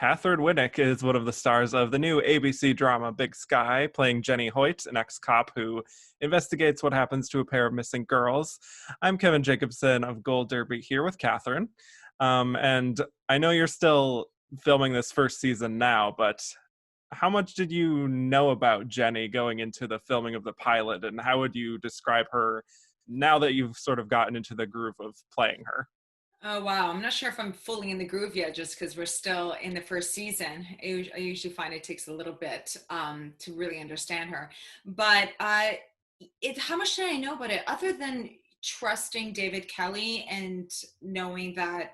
Katheryn Winnick is one of the stars of the new ABC drama Big Sky, playing Jenny Hoyt, an ex-cop who investigates what happens to a pair of missing girls. I'm Kevin Jacobsen of Gold Derby here with Katheryn. And I know you're still filming this first season now, but how much did you know about Jenny going into the filming of the pilot, and how would you describe her now that you've sort of gotten into the groove of playing her? Oh wow, I'm not sure if I'm fully in the groove yet, just because we're still in the first season. I usually find it takes a little bit to really understand her. But how much did I know about it, other than trusting David Kelley and knowing that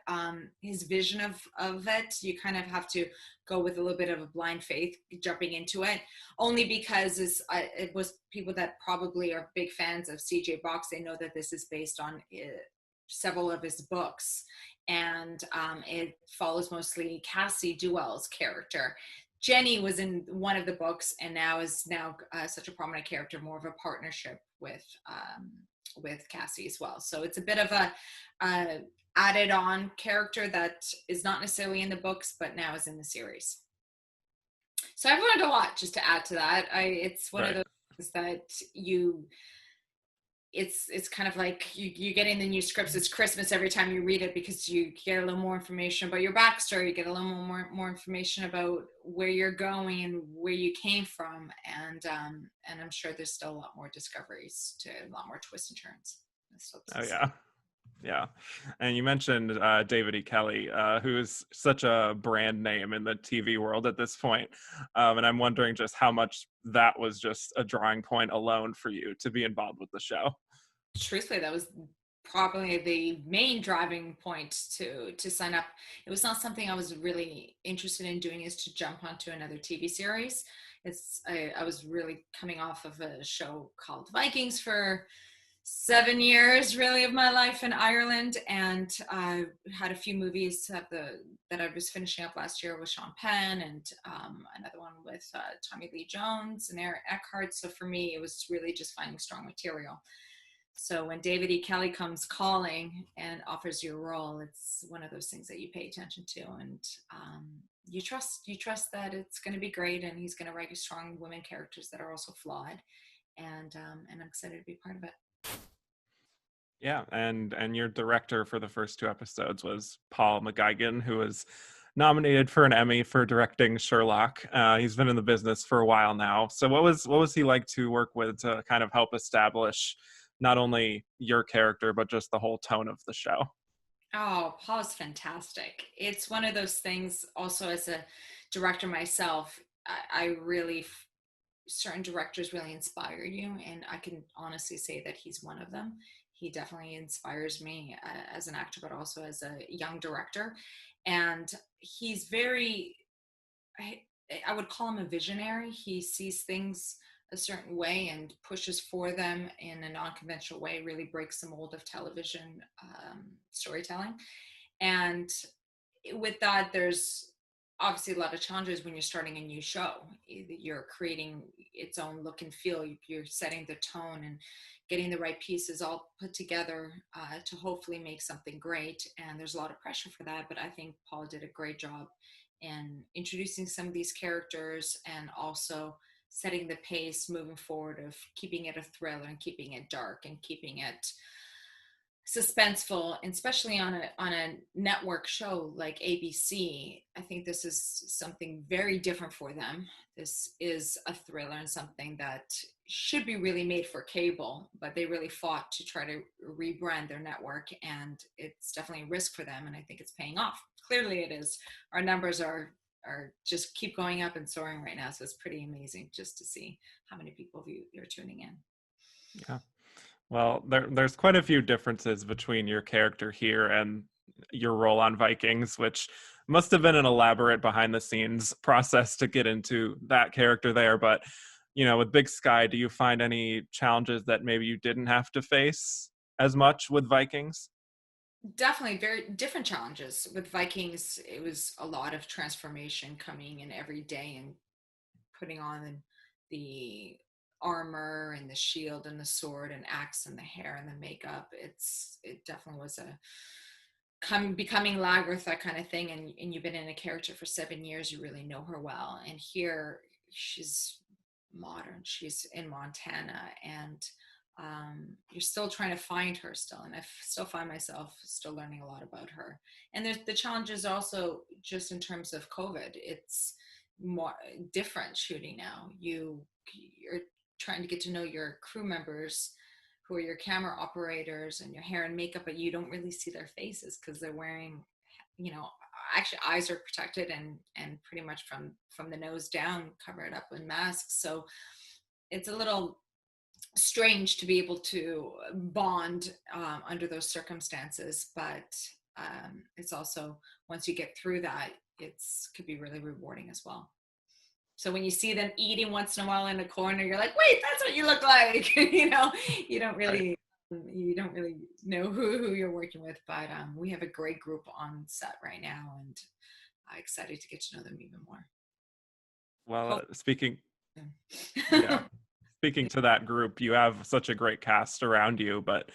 his vision of it, you kind of have to go with a little bit of a blind faith jumping into it, only because it was people that probably are big fans of CJ Box. They know that this is based on several of his books, and it follows mostly Cassie Duell's character. Jenny was in one of the books, and is such a prominent character, more of a partnership with Cassie as well. So it's a bit of a added on character that is not necessarily in the books, but now is in the series. So I've learned a lot, just to add to that. It's one of Right. those things that it's kind of like you getting the new scripts. It's Christmas every time you read it, because you get a little more information about your backstory, you get a little more information about where you're going and where you came from, and I'm sure there's still a lot more discoveries, to a lot more twists and turns. That's what Oh to say. yeah. Yeah. And you mentioned David E. Kelley, who is such a brand name in the TV world at this point. And I'm wondering just how much that was just a drawing point alone for you to be involved with the show. Truthfully, that was probably the main driving point to sign up. It was not something I was really interested in doing, is to jump onto another TV series. I was really coming off of a show called Vikings for 7 years, really, of my life in Ireland, and I had a few movies that I was finishing up last year with Sean Penn, and another one with Tommy Lee Jones and Eric Eckhart. So for me, it was really just finding strong material. So when David E. Kelley comes calling and offers you a role, it's one of those things that you pay attention to, and you trust that it's going to be great, and he's going to write you strong women characters that are also flawed, and I'm excited to be part of it. Yeah, and your director for the first two episodes was Paul McGuigan, who was nominated for an Emmy for directing Sherlock. He's been in the business for a while now. So what was he like to work with to kind of help establish not only your character but just the whole tone of the show? Oh, Paul's fantastic. It's one of those things. Also, as a director myself, I really certain directors really inspire you, and I can honestly say that he's one of them. He definitely inspires me as an actor, but also as a young director. And he's very, I, I would call him a visionary. He sees things a certain way and pushes for them in a non-conventional way, really breaks the mold of television storytelling. And with that, there's obviously a lot of challenges when you're starting a new show. You're creating its own look and feel. You're setting the tone and getting the right pieces all put together to hopefully make something great. And there's a lot of pressure for that. But I think Paul did a great job in introducing some of these characters, and also setting the pace moving forward of keeping it a thriller and keeping it dark and keeping it suspenseful, and especially on a network show like ABC. I think this is something very different for them. This is a thriller and something that should be really made for cable, but they really fought to try to rebrand their network, and it's definitely a risk for them, and I think it's paying off. Clearly it is. Our numbers are just keep going up and soaring right now, so it's pretty amazing just to see how many people are tuning in. Yeah. Well, there's quite a few differences between your character here and your role on Vikings, which must have been an elaborate behind the scenes process to get into that character there. But, with Big Sky, do you find any challenges that maybe you didn't have to face as much with Vikings? Definitely very different challenges. With Vikings, it was a lot of transformation coming in every day, and putting on the armor and the shield and the sword and axe and the hair and the makeup. It definitely was becoming Lagerth, that kind of thing, and you've been in a character for 7 years, you really know her well. And here she's modern, she's in Montana, and you're still trying to find her still, and I still find myself still learning a lot about her. And there's the challenges also, just in terms of COVID. It's more different shooting now. You're trying to get to know your crew members, who are your camera operators, and your hair and makeup, but you don't really see their faces because they're wearing, you know, actually eyes are protected, and pretty much from the nose down covered up in masks. So it's a little strange to be able to bond under those circumstances, but it's also, once you get through that, it's could be really rewarding as well. So when you see them eating once in a while in a corner, you're like, wait, that's what you look like. You know, you don't Right. really you don't really know who you're working with, but we have a great group on set right now, and I'm excited to get to know them even more. Well, Hope. yeah, speaking to that group, you have such a great cast around you, but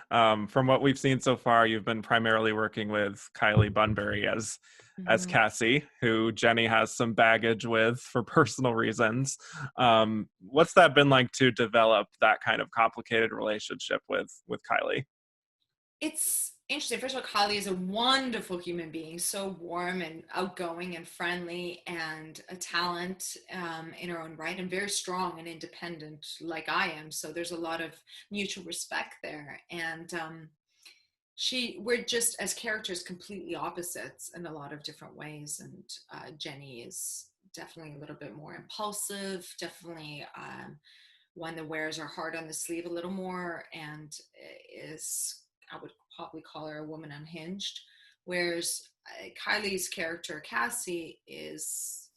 from what we've seen so far, you've been primarily working with Kylie Bunbury as Mhm. Cassie, who Jenny has some baggage with for personal reasons. What's that been like to develop that kind of complicated relationship with Kylie? It's interesting. First of all, Kylie is a wonderful human being, so warm and outgoing and friendly, and a talent in her own right, and very strong and independent, like I am. So there's a lot of mutual respect there. And we're just, as characters, completely opposites in a lot of different ways. And Jenny is definitely a little bit more impulsive, definitely one that wears her heart on the sleeve a little more, and is, I would probably call her a woman unhinged. Whereas Kylie's character Cassie is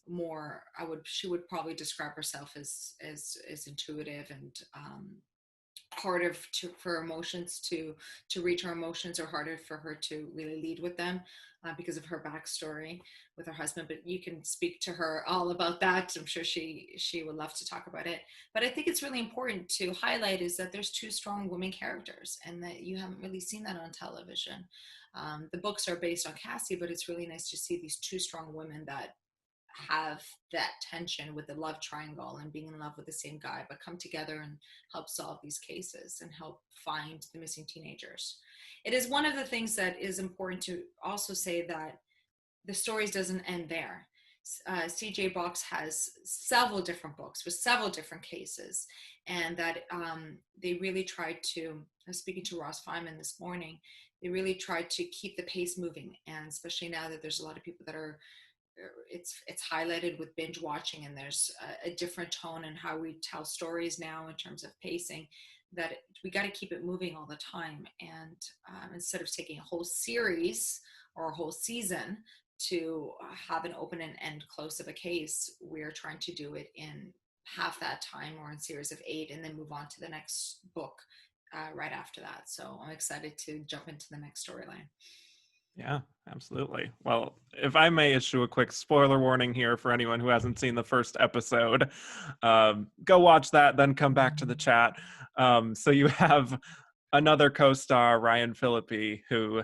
more, she would probably describe herself as intuitive, and harder for emotions to reach her emotions, or harder for her to really lead with them, because of her backstory with her husband. But you can speak to her all about that. I'm sure she would love to talk about it. But I think it's really important to highlight is that there's two strong women characters, and that you haven't really seen that on television. The books are based on Cassie, but it's really nice to see these two strong women that have that tension with the love triangle and being in love with the same guy, but come together and help solve these cases and help find the missing teenagers. It is one of the things that is important to also say, that the stories doesn't end there. CJ Box has several different books with several different cases, and that they really tried to, I was speaking to Ross Feynman this morning, they really tried to keep the pace moving. And especially now that there's a lot of people that are, it's highlighted with binge watching, and there's a different tone in how we tell stories now in terms of pacing, that we got to keep it moving all the time. And instead of taking a whole series or a whole season to have an open and end close of a case, we're trying to do it in half that time, or in series of 8, and then move on to the next book right after that. So I'm excited to jump into the next storyline. Yeah, absolutely. Well, if I may issue a quick spoiler warning here for anyone who hasn't seen the first episode, go watch that, then come back to the chat. So you have another co-star, Ryan Phillippe, who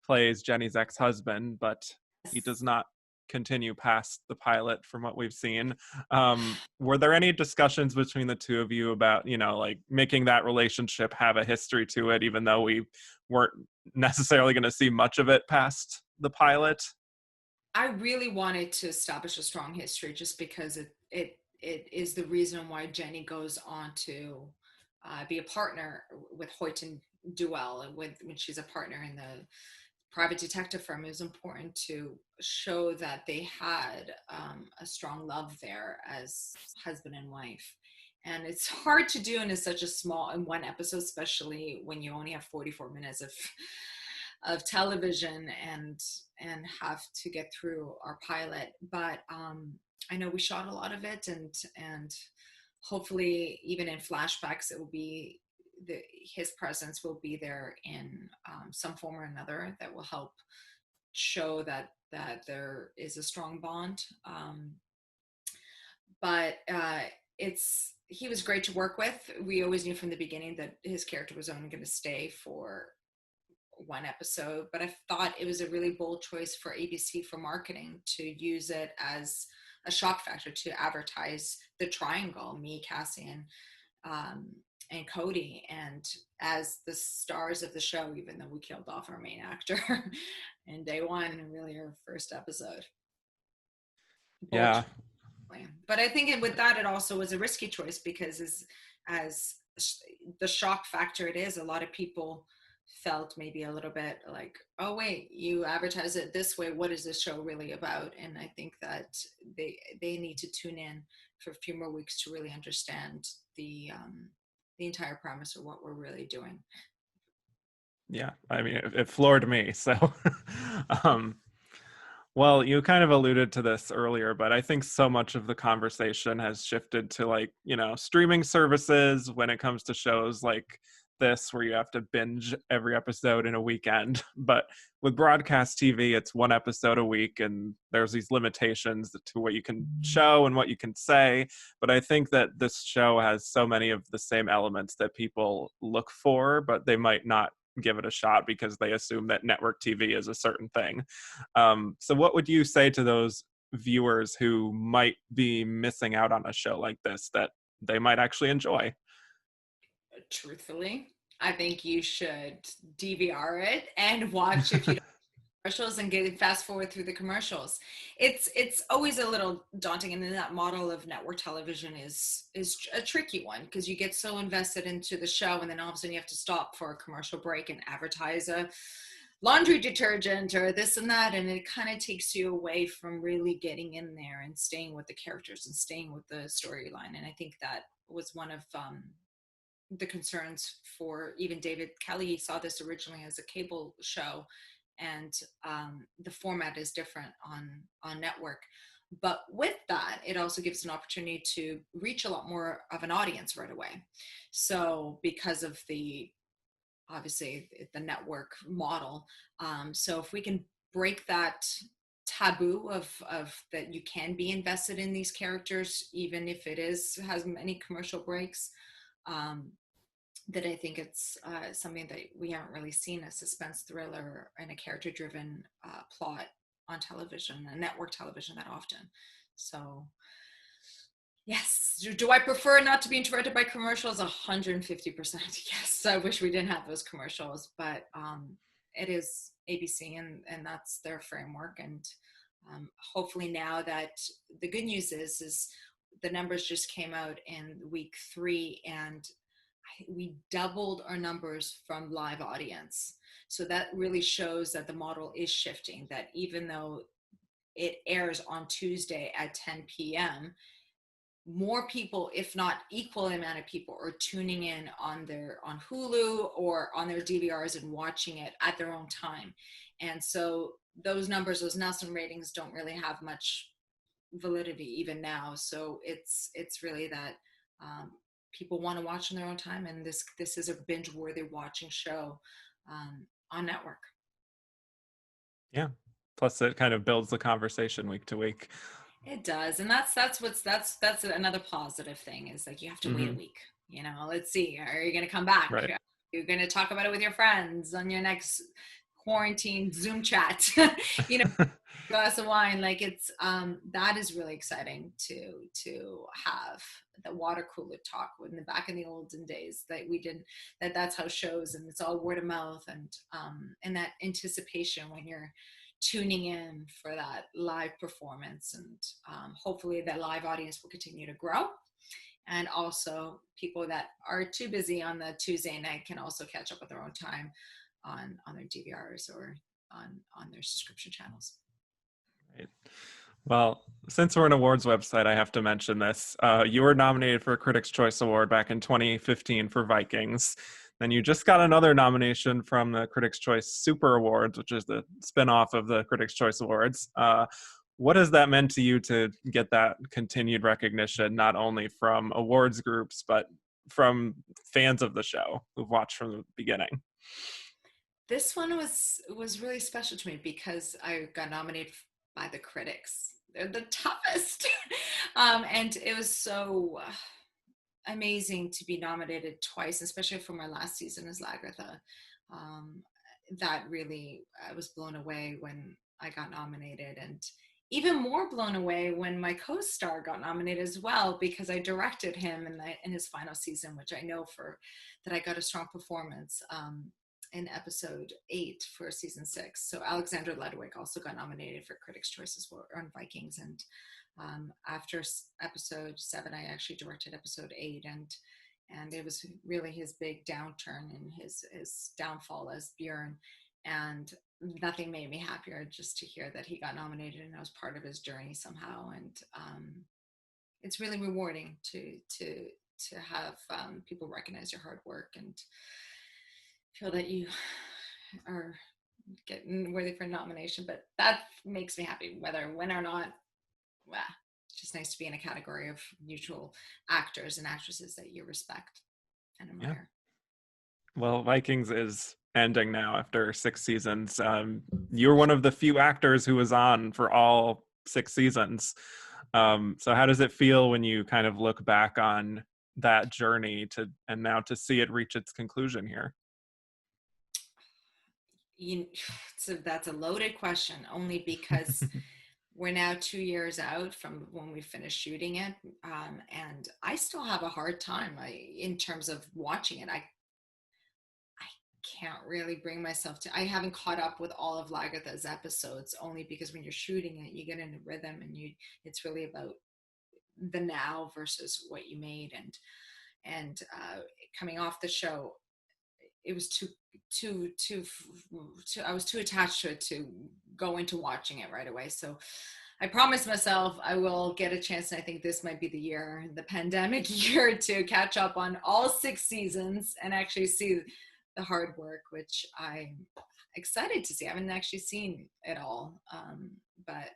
plays Jenny's ex-husband, but he does not continue past the pilot from what we've seen. Were there any discussions between the two of you about, like making that relationship have a history to it, even though we weren't necessarily going to see much of it past the pilot? I really wanted to establish a strong history, just because it is the reason why Jenny goes on to be a partner with Hoyt and Duell, and when she's a partner in the private detective firm. It was important to show that they had a strong love there as husband and wife. And it's hard to do in such a small, in one episode, especially when you only have 44 minutes of television, and have to get through our pilot. But I know we shot a lot of it, and hopefully even in flashbacks it will be, his presence will be there in some form or another, that will help show that there is a strong bond. But he was great to work with. We always knew from the beginning that his character was only going to stay for one episode, but I thought it was a really bold choice for ABC for marketing to use it as a shock factor to advertise the triangle, me, Cassie, and Cody, and as the stars of the show, even though we killed off our main actor in day one, really our first episode. Bold Yeah. plan. But I think with that, it also was a risky choice because as the shock factor it is, a lot of people felt maybe a little bit like, oh wait, you advertise it this way, what is this show really about? And I think that they need to tune in for a few more weeks to really understand the entire premise of what we're really doing. Yeah, I mean, it floored me. So, well, you kind of alluded to this earlier, but I think so much of the conversation has shifted to, like, streaming services when it comes to shows like this, where you have to binge every episode in a weekend. But with broadcast TV, it's one episode a week, and there's these limitations to what you can show and what you can say. But I think that this show has so many of the same elements that people look for, but they might not give it a shot because they assume that network TV is a certain thing. So what would you say to those viewers who might be missing out on a show like this that they might actually enjoy? Truthfully, I think you should DVR it and watch if you don't commercials and get fast forward through the commercials. It's always a little daunting, and then that model of network television is a tricky one because you get so invested into the show, and then all of a sudden you have to stop for a commercial break and advertise a laundry detergent or this and that, and it kind of takes you away from really getting in there and staying with the characters and staying with the storyline. And I think that was one of the concerns for even David Kelley. He saw this originally as a cable show, and the format is different on network. But with that, it also gives an opportunity to reach a lot more of an audience right away. So because of obviously the network model, so if we can break that taboo of that you can be invested in these characters even if it has many commercial breaks, that I think it's something that we haven't really seen, a suspense thriller and a character-driven plot on television, a network television, that often. So, yes. Do I prefer not to be interrupted by commercials? 150%. Yes. I wish we didn't have those commercials, but it is ABC, and that's their framework. And hopefully now that the good news is the numbers just came out in week 3, and we doubled our numbers from live audience. So that really shows that the model is shifting, that even though it airs on Tuesday at 10 p.m., more people, if not equal amount of people, are tuning in on Hulu or on their DVRs and watching it at their own time. And so those numbers, those Nielsen ratings, don't really have much validity even now. So it's really that people want to watch in their own time, and this is a binge-worthy watching show on network. Yeah. Plus, it kind of builds the conversation week to week. It does, and that's another positive thing, is like you have to wait a week. Let's see, are you going to come back? Right. You're going to talk about it with your friends on your next quarantine Zoom chat. Glass of wine, like it's that is really exciting to have the water cooler talk back in the olden days that we did that's how shows, and it's all word of mouth, and that anticipation when you're tuning in for that live performance, and hopefully that live audience will continue to grow, and also people that are too busy on the Tuesday night can also catch up at their own time on their DVRs or on their subscription channels. Right. Well, since we're an awards website, I have to mention this. You were nominated for a Critics' Choice Award back in 2015 for Vikings. Then you just got another nomination from the Critics' Choice Super Awards, which is the spinoff of the Critics' Choice Awards. What has that meant to you to get that continued recognition, not only from awards groups, but from fans of the show who've watched from the beginning? This one was really special to me because I got nominated by the critics. They're the toughest. And it was so amazing to be nominated twice, especially for my last season as Lagertha. that really, I was blown away when I got nominated, and even more blown away when my co-star got nominated as well, because I directed him in his final season, which I know for that I got a strong performance in episode 8 for season 6. So Alexandra Ledwig also got nominated for Critics' Choice as well on Vikings, and after episode 7, I actually directed episode 8, and it was really his big downturn and his downfall as Bjorn, and nothing made me happier just to hear that he got nominated and I was part of his journey somehow. And it's really rewarding to have people recognize your hard work and feel that you are getting worthy for a nomination. But that makes me happy, whether win or not. Well, it's just nice to be in a category of mutual actors and actresses that you respect and admire. Yeah. Well, Vikings is ending now after 6 seasons. You're one of the few actors who was on for all 6 seasons. So how does it feel when you kind of look back on that journey and now to see it reach its conclusion here? So that's a loaded question, only because we're now 2 years out from when we finished shooting it, and I still have a hard time in terms of watching it. I can't really bring myself to. I haven't caught up with all of Lagertha's episodes, only because when you're shooting it, you get in a rhythm, and it's really about the now versus what you made. And coming off the show, it was too I was too attached to it to go into watching it right away. So I promised myself I will get a chance, and I think this might be the year, the pandemic year, to catch up on all 6 seasons and actually see the hard work, which I'm excited to see. I haven't actually seen it all, but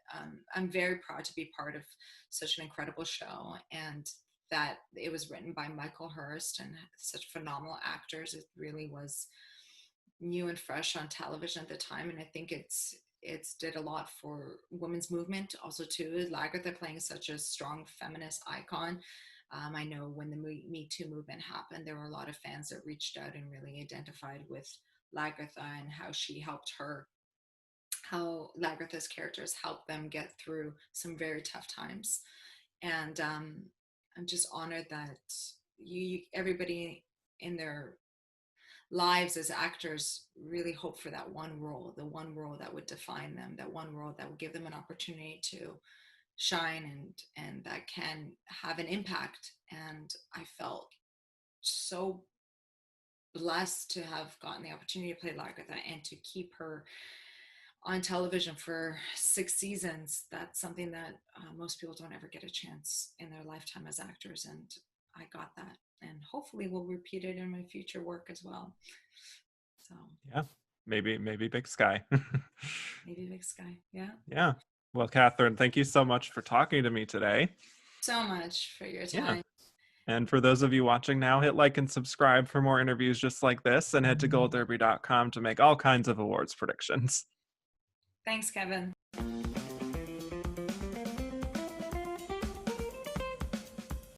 I'm very proud to be part of such an incredible show, and that it was written by Michael Hurst and such phenomenal actors. It really was new and fresh on television at the time, and I think it's did a lot for women's movement also too. Lagertha playing such a strong feminist icon. I know when the Me Too movement happened, there were a lot of fans that reached out and really identified with Lagertha and how Lagertha's characters helped them get through some very tough times. And I'm just honored that everybody in their lives as actors really hope for that one role, the one role that would define them, that one role that would give them an opportunity to shine and that can have an impact. And I felt so blessed to have gotten the opportunity to play Lagertha and to keep her on television for 6 seasons. That's something that most people don't ever get a chance in their lifetime as actors, and I got that, and hopefully we'll repeat it in my future work as well. So yeah, maybe Big Sky. Maybe Big Sky. Yeah. Well, Katheryn, thank you so much for talking to me today. So much for your time. Yeah. And for those of you watching now, hit like and subscribe for more interviews just like this, and head to goldderby.com to make all kinds of awards predictions. Thanks, Kevin.